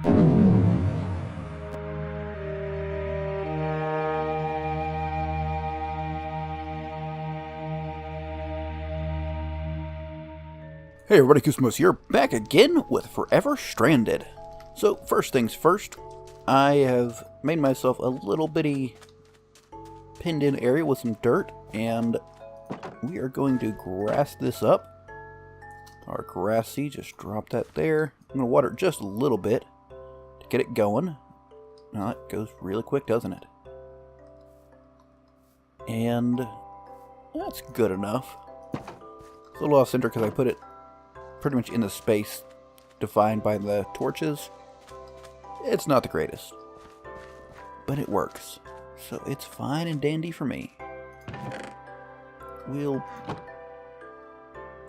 Hey everybody, Koosemose here, back again with Forever Stranded. So, first things first, I have made myself a little bitty pinned-in area with some dirt, and we are going to grass this up. Our grass seed, just drop that there. I'm going to water it just a little bit to get it going. Now, it goes really quick, doesn't it? And that's good enough. It's a little off center because I put it pretty much in the space defined by the torches. It's not the greatest, but it works, so it's fine and dandy for me. We'll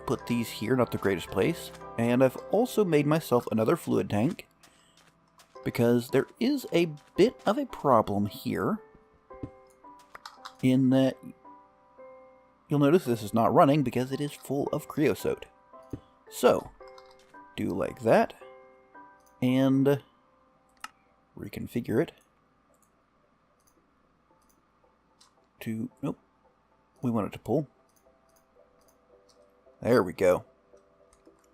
put these here, not the greatest place, and I've also made myself another fluid tank because there is a bit of a problem here in that you'll notice this is not running because it is full of creosote. So, do like that, and reconfigure it to, nope, we want it to pull. There we go.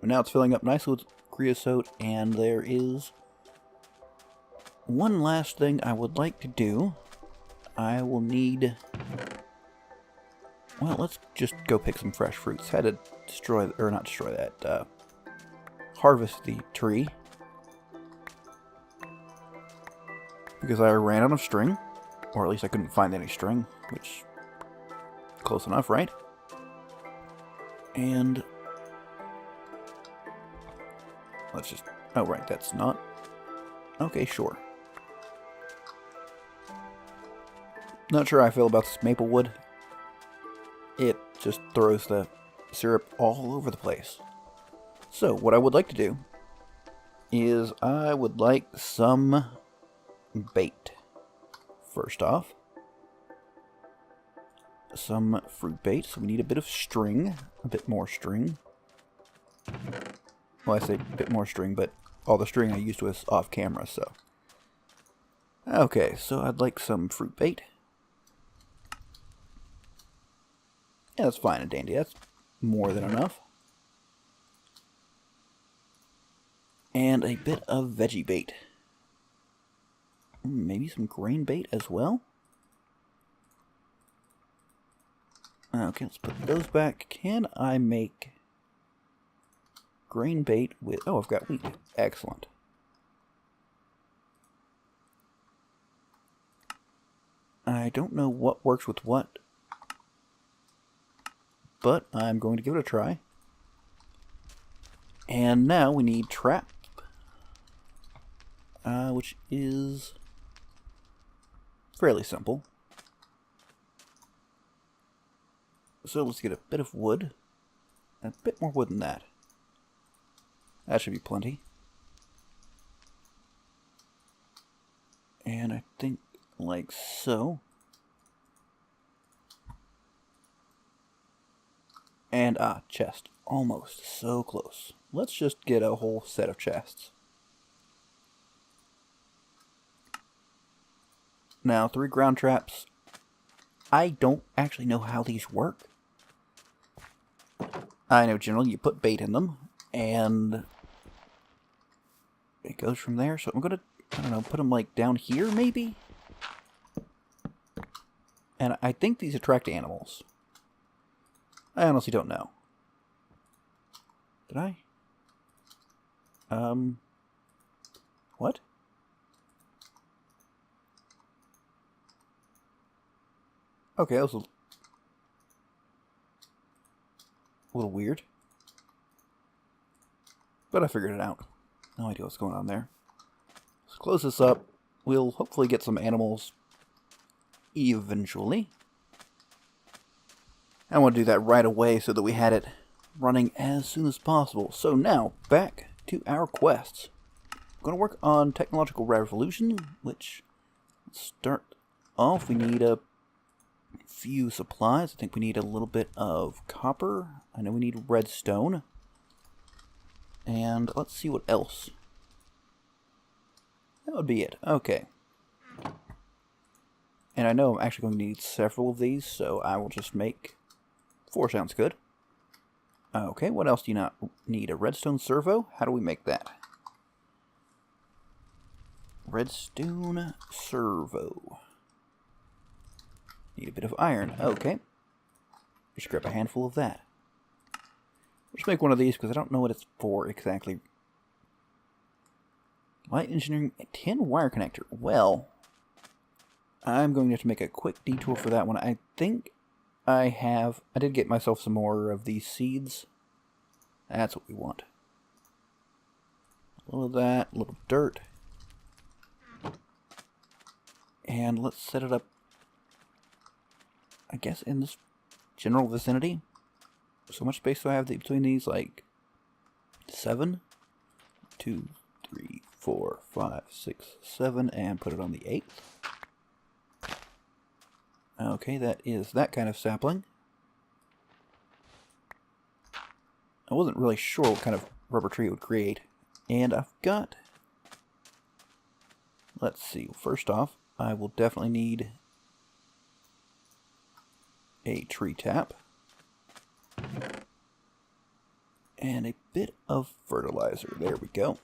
And now it's filling up nicely with creosote, and there is one last thing I would like to do. I will need, well, let's just go pick some fresh fruits. Had to destroy, or not destroy that, harvest the tree. Because I ran out of string, or at least I couldn't find any string, which, close enough, right? And, let's just, oh right, that's not, okay, sure. Not sure how I feel about this maple wood. It just throws the syrup all over the place. So, what I would like to do is I would like some bait. First off, some fruit bait. So we need a bit of string, a bit more string. Well, I say a bit more string, but all the string I used was off camera, so. Okay, so I'd like some fruit bait. Yeah, that's fine and dandy. That's more than enough. And a bit of veggie bait. Maybe some grain bait as well. Okay, let's put those back. Can I make grain bait with... Oh, I've got wheat. Excellent. I don't know what works with what, but I'm going to give it a try. And now we need trap, which is fairly simple. So let's get a bit of wood, a bit more wood than that. That should be plenty. And I think like so. And chest. Almost. So close. Let's just get a whole set of chests. Now, 3 ground traps. I don't actually know how these work. I know generally you put bait in them, and it goes from there. So I'm gonna, I don't know, put them like down here maybe? And I think these attract animals. I honestly don't know. Did I? What? Okay, that was a little weird. But I figured it out. No idea what's going on there. Let's close this up. We'll hopefully get some animals eventually. I want to do that right away so that we had it running as soon as possible. So now, back to our quests. I'm going to work on technological revolution, which, let's start off. We need a few supplies. I think we need a little bit of copper. I know we need redstone. And let's see what else. That would be it. Okay. And I know I'm actually going to need several of these, so I will just make 4 sounds good. Okay, what else do you not need? A redstone servo? How do we make that? Redstone servo. Need a bit of iron. Okay. Just grab a handful of that. Let's make one of these because I don't know what it's for exactly. Light engineering, tin wire connector. Well, I'm going to have to make a quick detour for that one. I think I did get myself some more of these seeds. That's what we want. A little of that, a little dirt. And let's set it up, I guess, in this general vicinity. So much space do I have between these? Like 7? 2, 3, 4, 5, 6, 7, and put it on the 8th. Okay, that is that kind of sapling. I wasn't really sure what kind of rubber tree it would create. And I've got... Let's see, first off, I will definitely need a tree tap. And a bit of fertilizer. There we go.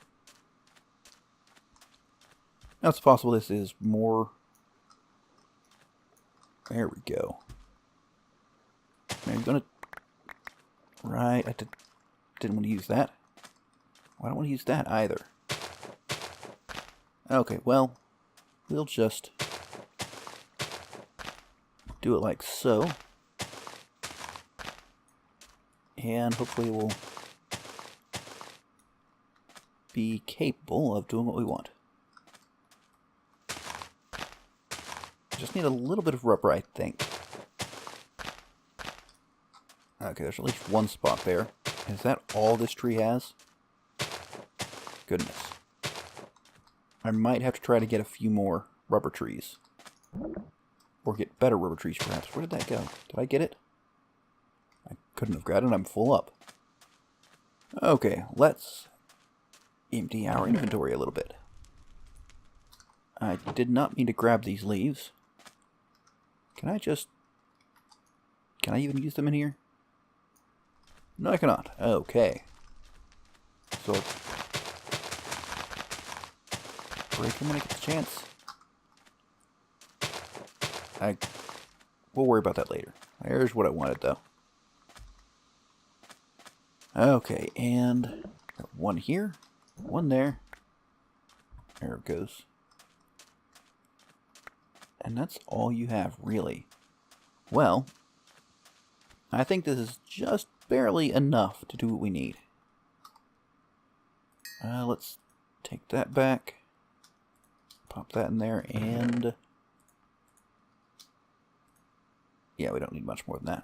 Now it's possible this is more... There we go. I'm gonna... Right, I didn't want to use that. Well, I don't want to use that either. Okay, well, we'll just do it like so. And hopefully we'll be capable of doing what we want. Just need a little bit of rubber, I think. Okay, there's at least one spot there. Is that all this tree has? Goodness. I might have to try to get a few more rubber trees. Or get better rubber trees, perhaps. Where did that go? Did I get it? I couldn't have grabbed it. I'm full up. Okay, let's empty our inventory a little bit. I did not mean to grab these leaves. Can I even use them in here? No, I cannot. Okay. So, break them when I get the chance. We'll worry about that later. There's what I wanted, though. Okay, and got one here, one there. There it goes. And that's all you have, really. Well, I think this is just barely enough to do what we need. Let's take that back. Pop that in there, and... yeah, we don't need much more than that.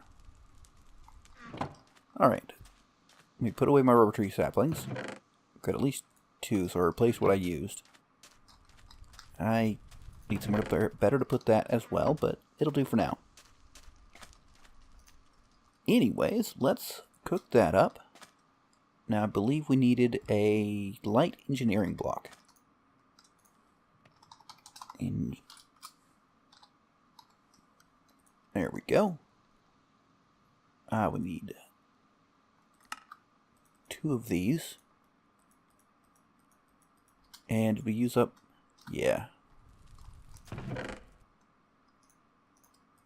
Alright. Let me put away my rubber tree saplings. Got at least 2, so I'll replace what I used. I need somewhere better to put that as well, but it'll do for now. Anyways, let's cook that up. Now, I believe we needed a light engineering block. There we go. We need 2 of these. And we use up, yeah,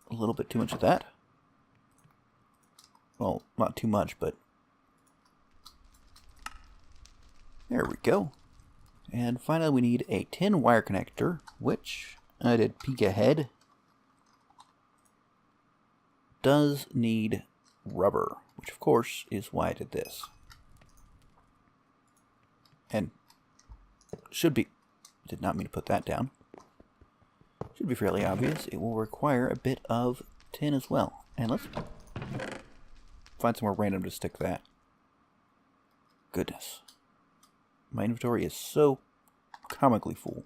a little bit too much of that. Well, not too much, but there we go. And finally we need a tin wire connector, which I did peek ahead. Does need rubber, which of course is why I did this. And should be, did not mean to put that down. Should be fairly obvious. It will require a bit of tin as well. And let's find somewhere random to stick that. Goodness. My inventory is so comically full.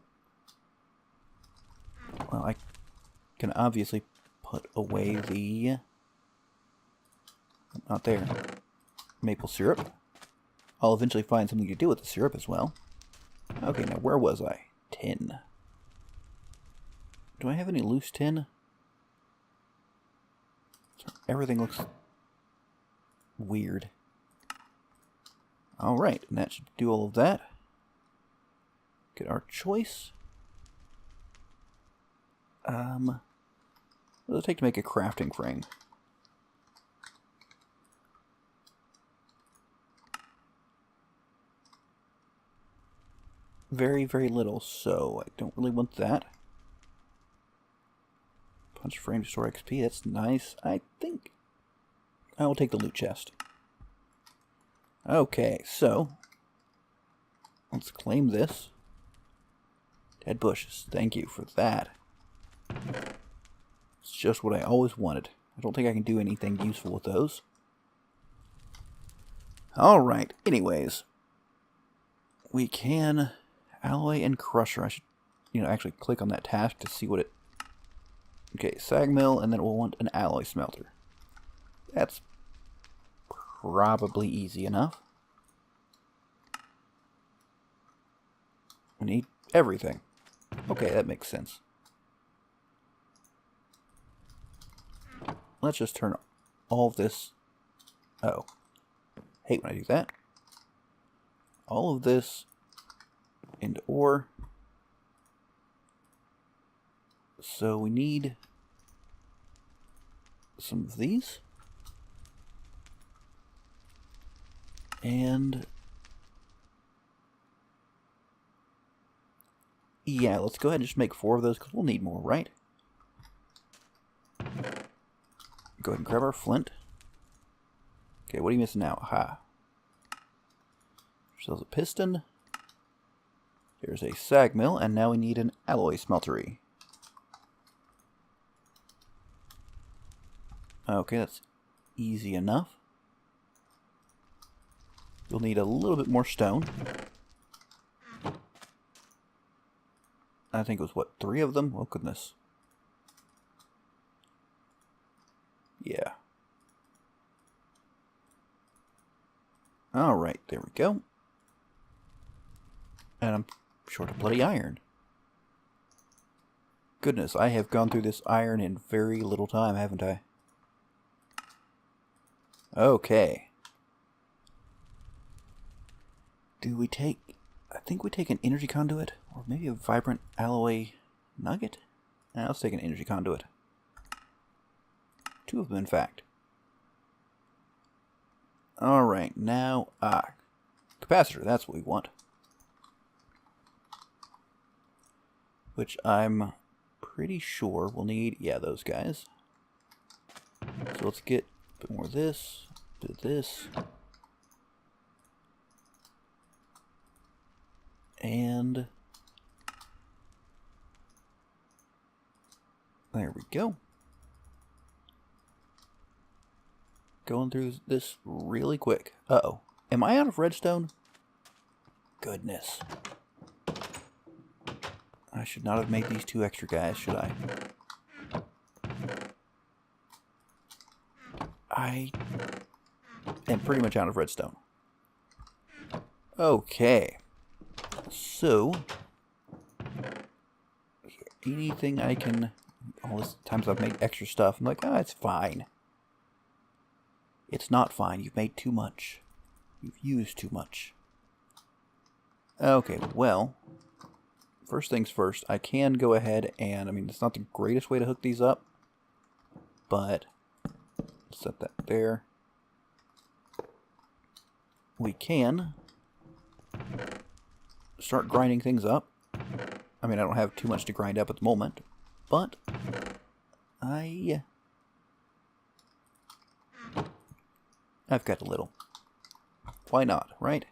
Well, I can obviously put away the... not there. Maple syrup. I'll eventually find something to do with the syrup as well. Okay, now where was I? tin. Do I have any loose tin? Everything looks weird. Alright, and that should do all of that. Get our choice. What does it take to make a crafting frame? Very, very little, so I don't really want that. Punch frame to store XP, that's nice. I think I will take the loot chest. Okay, so let's claim this. Dead bushes, thank you for that. It's just what I always wanted. I don't think I can do anything useful with those. Alright, anyways. We can alloy and crusher. I should, actually click on that task to see what it... Okay, sag mill, and then we'll want an alloy smelter. That's probably easy enough. We need everything. Okay, that makes sense. Let's just turn all of this... Oh. Hate when I do that. All of this into ore. So we need some of these. And yeah, let's go ahead and just make 4 of those because we'll need more, right? Go ahead and grab our flint. Okay, what are you missing now? Aha. There's a piston. There's a sag mill, and now we need an alloy smeltery. Okay, that's easy enough. You'll need a little bit more stone. I think it was, what, 3 of them? Oh, goodness. Yeah. Alright, there we go. And I'm short of bloody iron. Goodness, I have gone through this iron in very little time, haven't I? Okay. Do we take... I think we take an energy conduit, or maybe a vibrant alloy nugget? Nah, let's take an energy conduit. 2 of them, in fact. Alright, now, capacitor, that's what we want. Which I'm pretty sure we'll need, yeah, those guys. So let's get a bit more of this, a bit of this. And there we go. Going through this really quick. Uh-oh. Am I out of redstone? Goodness. I should not have made these 2 extra guys, should I? I am pretty much out of redstone. Okay. So, anything I can... All these times I've made extra stuff, I'm like, it's fine. It's not fine. You've made too much. You've used too much. Okay, well, first things first, I can go ahead and, it's not the greatest way to hook these up, but set that there. We can start grinding things up. I don't have too much to grind up at the moment, but I've got a little. Why not, right?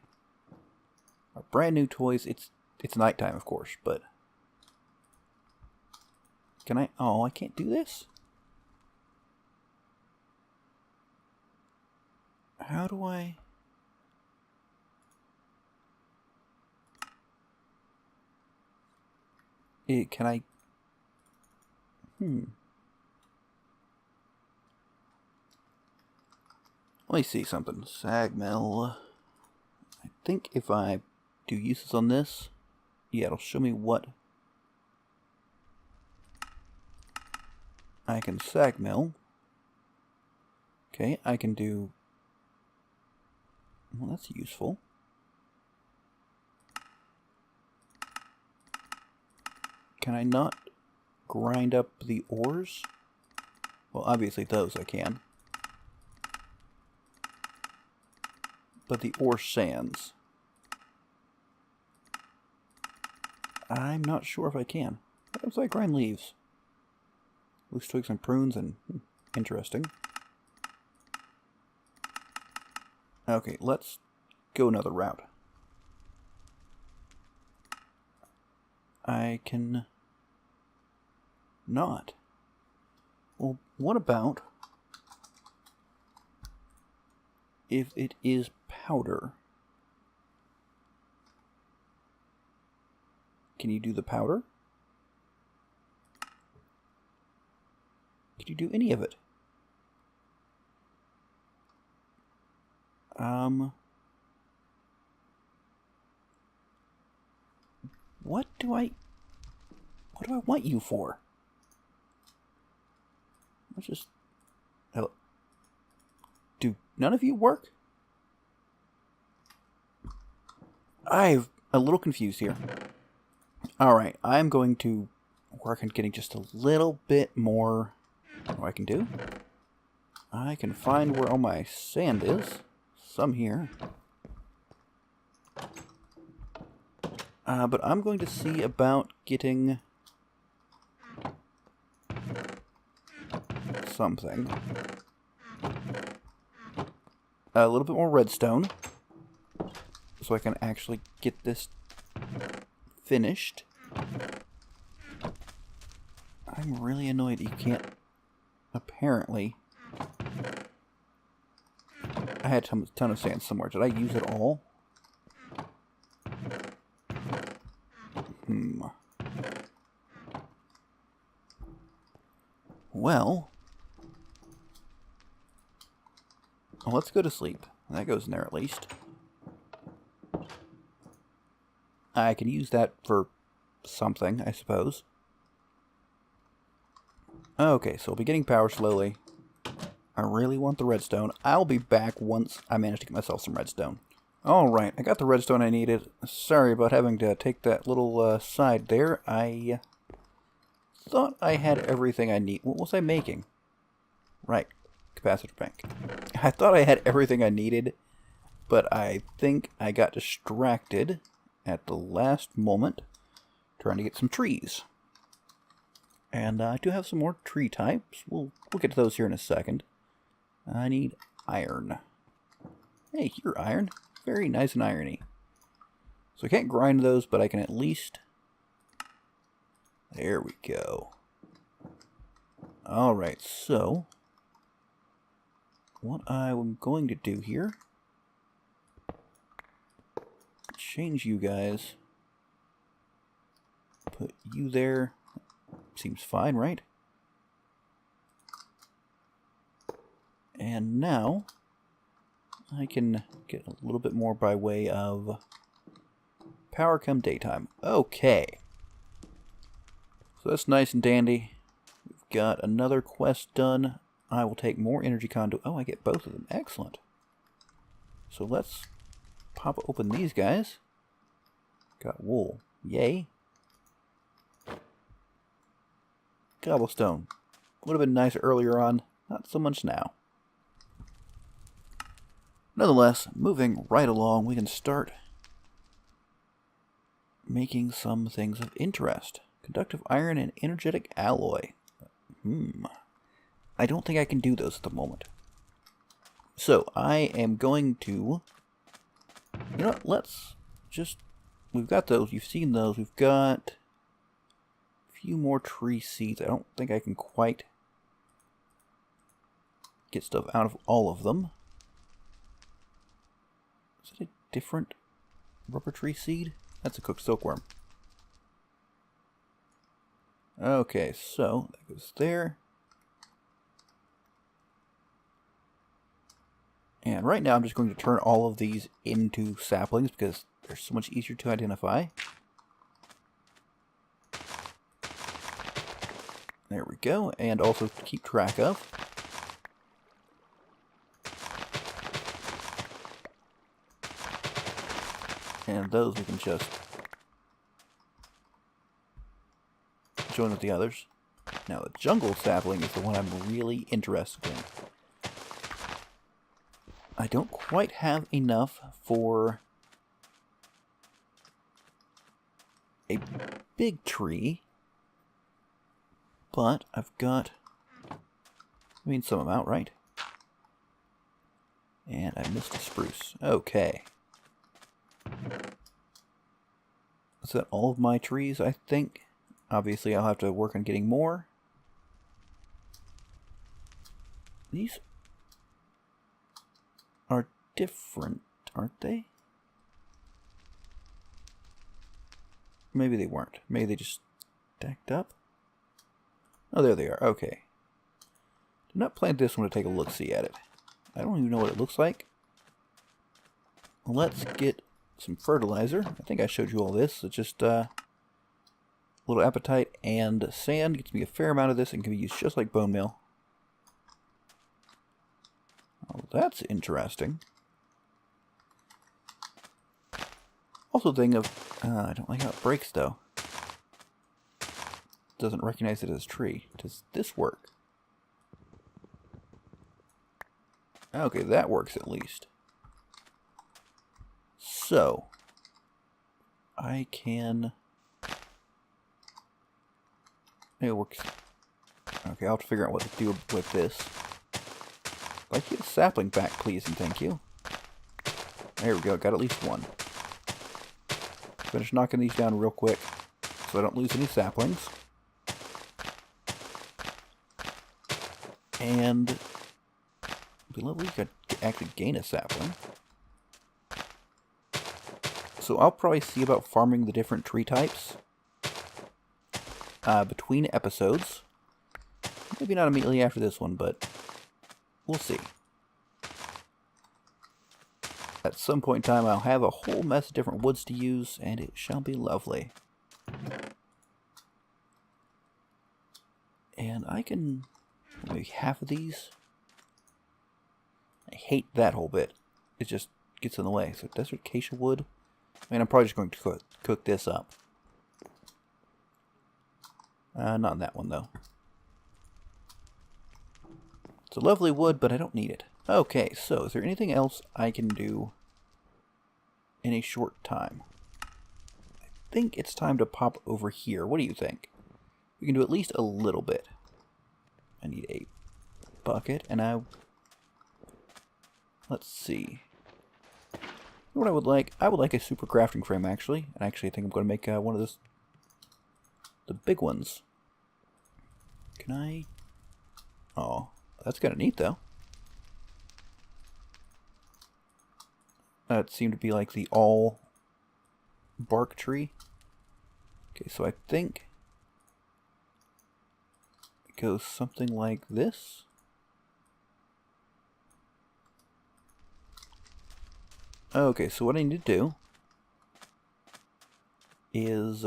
Our brand new toys, it's nighttime, of course, but... Can I... Oh, I can't do this? How do I... Can I... Let me see something. Sag mill. I think if I do uses on this, Yeah, it'll show me what I can sag mill. Okay, I can do... Well, that's useful. Can I not grind up the ores? Well, obviously those I can. But the ore sands, I'm not sure if I can. What if I grind leaves? Loose twigs and prunes and... interesting. Okay, let's go another route. I can... not. Well, what about if it is powder? Can you do the powder? Can you do any of it? What do I want you for? Let's just... Do none of you work? I'm a little confused here. Alright, I'm going to work on getting just a little bit more... What I can do? I can find where all my sand is. Some here. But I'm going to see about getting... something. A little bit more redstone. So I can actually get this finished. I'm really annoyed that you can't... Apparently... I had a ton of sand somewhere. Did I use it all? Well, let's go to sleep. That goes in there at least. I can use that for something, I suppose. Okay, so we'll be getting power slowly. I really want the redstone. I'll be back once I manage to get myself some redstone. Alright, I got the redstone I needed. Sorry about having to take that little side there. I thought I had everything I need. What was I making? Right, capacitor bank. I thought I had everything I needed, but I think I got distracted at the last moment trying to get some trees. And I do have some more tree types. We'll get to those here in a second. I need iron. Hey, here, iron. Very nice and irony. So I can't grind those, but I can at least... There we go. Alright, so... What I'm going to do here... Change you guys. Put you there. Seems fine, right? And now... I can get a little bit more by way of power come daytime. Okay. So that's nice and dandy. We've got another quest done. I will take more energy conduit. Oh, I get both of them. Excellent. So let's pop open these guys. Got wool. Yay. Cobblestone. Would have been nice earlier on. Not so much now. Nonetheless, moving right along, we can start making some things of interest. Conductive iron and energetic alloy. I don't think I can do those at the moment. So, I am going to... You know what, let's just... We've got those, you've seen those, we've got a few more tree seeds. I don't think I can quite get stuff out of all of them. Is it a different rubber tree seed? That's a cooked silkworm. Okay, so that goes there. And right now I'm just going to turn all of these into saplings because they're so much easier to identify. There we go. And also to keep track of. And those we can just join with the others. Now the jungle sapling is the one I'm really interested in. I don't quite have enough for a big tree, but I've got, some amount, right? And I missed a spruce. Okay. Is that all of my trees, I think? Obviously, I'll have to work on getting more. These are different, aren't they? Maybe they weren't. Maybe they just stacked up. Oh, there they are. Okay. Did not plant this one to take a look-see at it. I don't even know what it looks like. Let's get some fertilizer. I think I showed you all this. It's just a little apatite and sand. Gets me a fair amount of this and can be used just like bone meal. Oh, that's interesting. Also, thing of I don't like how it breaks though. Doesn't recognize it as tree. Does this work? Okay, that works at least. So, I can... It works. Okay, I'll have to figure out what to do with this. I'd like to get a sapling back, please, and thank you. There we go, got at least one. Finish knocking these down real quick, so I don't lose any saplings. And... it'd be lovely if you could actually gain a sapling. So I'll probably see about farming the different tree types between episodes. Maybe not immediately after this one, but we'll see. At some point in time, I'll have a whole mess of different woods to use, and it shall be lovely. And I can... maybe half of these. I hate that whole bit. It just gets in the way. So desert acacia wood. I mean, I'm probably just going to cook this up. Not in that one, though. It's a lovely wood, but I don't need it. Okay, so is there anything else I can do in a short time? I think it's time to pop over here. What do you think? We can do at least a little bit. I need a bucket, and let's see. You know what I would like? I would like a super crafting frame, actually. And actually, I think I'm going to make one of those, the big ones. Can I? Oh, that's kind of neat, though. That seemed to be like the all bark tree. Okay, so I think it goes something like this. Okay, so what I need to do is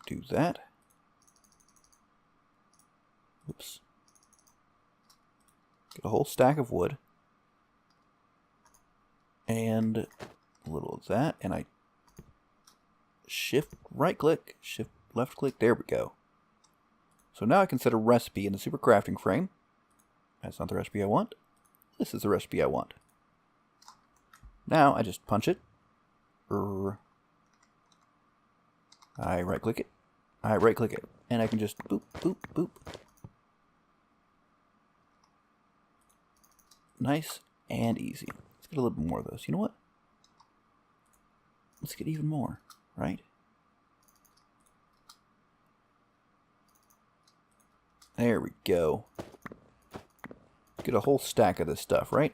do that. Oops. Get a whole stack of wood. And a little of that. And I shift right click, shift left click. There we go. So now I can set a recipe in the super crafting frame. That's not the recipe I want. This is the recipe I want. Now I just punch it. I right click it. I right click it. And I can just boop, boop, boop. Nice and easy. Let's get a little bit more of those. You know what? Let's get even more, right? There we go. Get a whole stack of this stuff, right?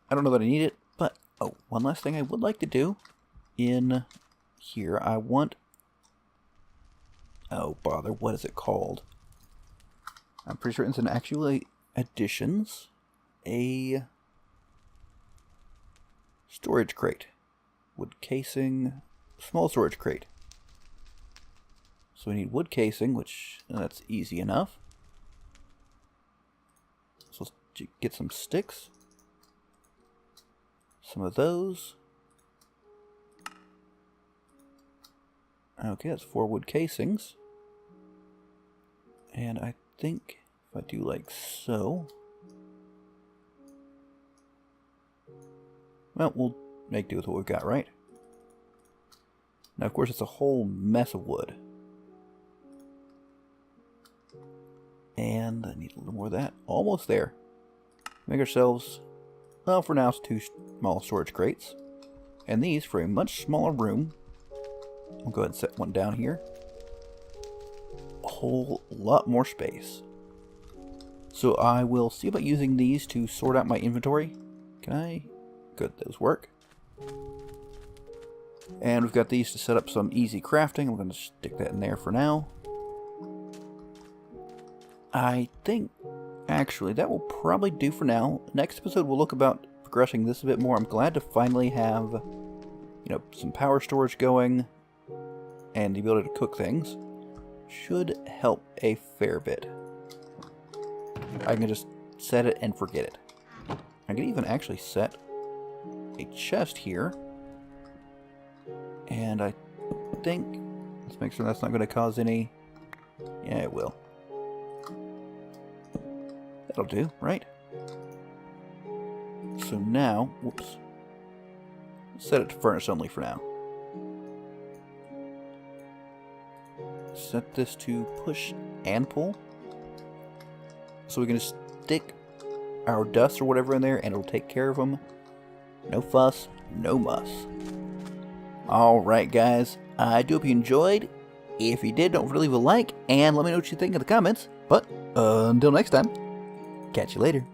I don't know that I need it, but oh, one last thing I would like to do in here. I want... oh, bother. What is it called? I'm pretty sure it's an actually additions. A storage crate. Wood casing, small storage crate. So we need wood casing, which that's easy enough. So let's get some sticks. Some of those. Okay, that's 4 wood casings. And I think if I do like so... Well, we'll make do with what we've got, right? Now, of course, it's a whole mess of wood. And I need a little more of that. Almost there. Make ourselves, well, for now, it's 2 small storage crates. And these for a much smaller room. We'll go ahead and set one down here. A whole lot more space. So I will see about using these to sort out my inventory. Can I? Good, those work. And we've got these to set up some easy crafting. We're going to stick that in there for now. I think, actually, that will probably do for now. Next episode, we'll look about progressing this a bit more. I'm glad to finally have, you know, some power storage going and the ability to cook things. Should help a fair bit. I can just set it and forget it. I can even actually set a chest here. And I think, let's make sure that's not going to cause any, yeah, it will. That'll do, right? So now, whoops, set it to furnace only for now. Set this to push and pull. So we can just stick our dust or whatever in there and it'll take care of them. No fuss, no muss. Alright guys, I do hope you enjoyed. If you did, don't forget to leave a like and let me know what you think in the comments. But until next time, catch you later.